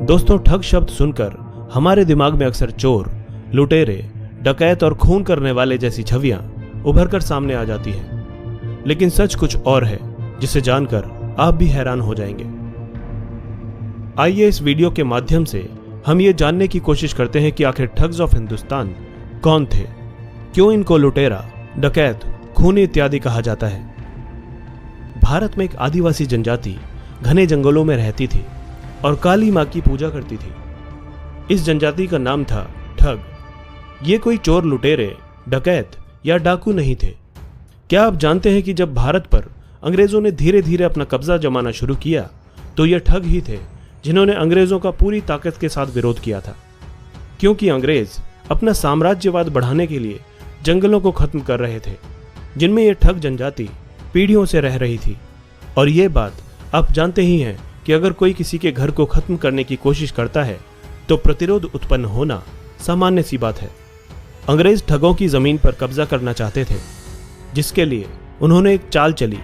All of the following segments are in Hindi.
दोस्तों, ठग शब्द सुनकर हमारे दिमाग में अक्सर चोर, लुटेरे, डकैत और खून करने वाले जैसी छवियां उभर कर सामने आ जाती हैं। लेकिन सच कुछ और है जिसे जानकर आप भी हैरान हो जाएंगे। आइए इस वीडियो के माध्यम से हम ये जानने की कोशिश करते हैं कि आखिर ठग्स ऑफ हिंदुस्तान कौन थे, क्यों इनको लुटेरा, डकैत, खूनी इत्यादि कहा जाता है। भारत में एक आदिवासी जनजाति घने जंगलों में रहती थी और काली मां की पूजा करती थी। इस जनजाति का नाम था ठग। ये कोई चोर, लुटेरे, डकैत या डाकू नहीं थे। क्या आप जानते हैं कि जब भारत पर अंग्रेजों ने धीरे धीरे अपना कब्जा जमाना शुरू किया तो ये ठग ही थे जिन्होंने अंग्रेजों का पूरी ताकत के साथ विरोध किया था। क्योंकि अंग्रेज अपना साम्राज्यवाद बढ़ाने के लिए जंगलों को खत्म कर रहे थे जिनमें यह ठग जनजाति पीढ़ियों से रह रही थी। और ये बात आप जानते ही हैं कि अगर कोई किसी के घर को खत्म करने की कोशिश करता है तो प्रतिरोध उत्पन्न होना सामान्य सी बात है। अंग्रेज ठगों की जमीन पर कब्जा करना चाहते थे, जिसके लिए उन्होंने एक चाल चली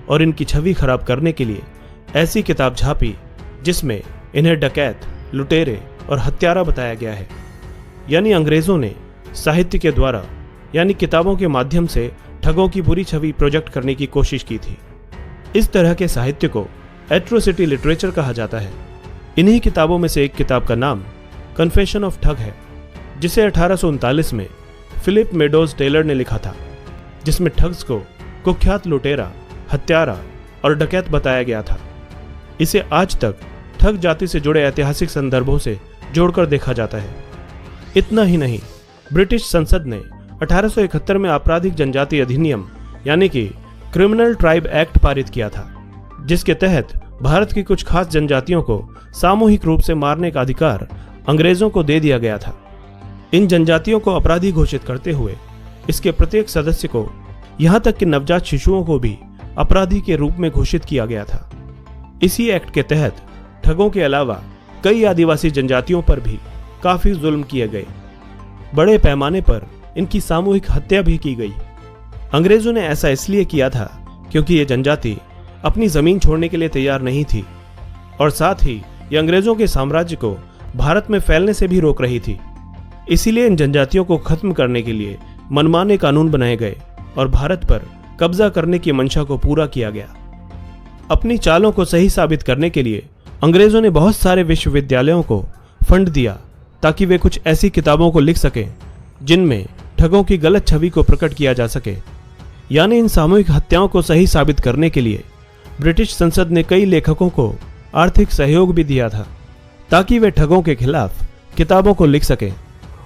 और इनकी छवि खराब करने के लिए ऐसी किताब छापी जिसमें इन्हें डकैत, लुटेरे और हत्यारा बताया गया है। यानी अंग्रेजों ने साहित्य के द्वारा यानी किताबों के माध्यम से ठगों की बुरी छवि प्रोजेक्ट करने की कोशिश की थी। इस तरह के साहित्य को एट्रोसिटी लिटरेचर कहा जाता है। इन्हीं किताबों में से एक किताब का नाम कन्फेशन ऑफ ठग है, जिसे 1839 में फिलिप मेडोज टेलर ने लिखा था, जिसमें ठग्स को कुख्यात लुटेरा, हत्यारा और डकैत बताया गया था। इसे आज तक ठग जाति से जुड़े ऐतिहासिक संदर्भों से जोड़कर देखा जाता है। इतना ही नहीं, ब्रिटिश संसद ने 1871 में आपराधिक जनजाति अधिनियम यानी कि क्रिमिनल ट्राइब एक्ट पारित किया था, जिसके तहत भारत की कुछ खास जनजातियों को सामूहिक रूप से मारने का अधिकार अंग्रेजों को दे दिया गया था। इन जनजातियों को अपराधी घोषित करते हुए इसके प्रत्येक सदस्य को, यहां तक कि नवजात शिशुओं को भी अपराधी के रूप में घोषित किया गया था। इसी एक्ट के तहत ठगों के अलावा कई आदिवासी जनजातियों पर भी काफी जुल्म किए गए। बड़े पैमाने पर इनकी सामूहिक हत्या भी की गई। अंग्रेजों ने ऐसा इसलिए किया था क्योंकि ये जनजाति अपनी जमीन छोड़ने के लिए तैयार नहीं थी और साथ ही ये अंग्रेजों के साम्राज्य को भारत में फैलने से भी रोक रही थी। इसीलिए इन जनजातियों को खत्म करने के लिए मनमाने कानून बनाए गए और भारत पर कब्जा करने की मंशा को पूरा किया गया। अपनी चालों को सही साबित करने के लिए अंग्रेजों ने बहुत सारे विश्वविद्यालयों को फंड दिया ताकि वे कुछ ऐसी किताबों को लिख सकें जिनमें ठगों की गलत छवि को प्रकट किया जा सके। यानी इन सामूहिक हत्याओं को सही साबित करने के लिए ब्रिटिश संसद ने कई लेखकों को आर्थिक सहयोग भी दिया था ताकि वे ठगों के खिलाफ किताबों को लिख सकें,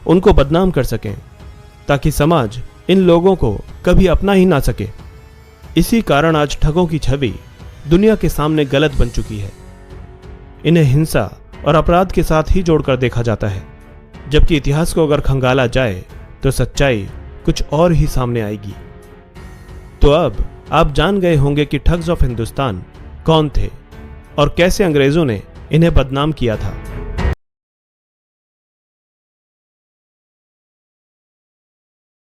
उनको बदनाम कर सकें, ताकि समाज इन लोगों को कभी अपना ही ना सके। इसी कारण आज ठगों की छवि दुनिया के सामने गलत बन चुकी है। इन्हें हिंसा और अपराध के साथ ही जोड़कर देखा जाता है, जबकि इतिहास को अगर खंगाला जाए तो सच्चाई कुछ और ही सामने आएगी। तो अब आप जान गए होंगे कि ठग्स ऑफ हिंदुस्तान कौन थे और कैसे अंग्रेजों ने इन्हें बदनाम किया था।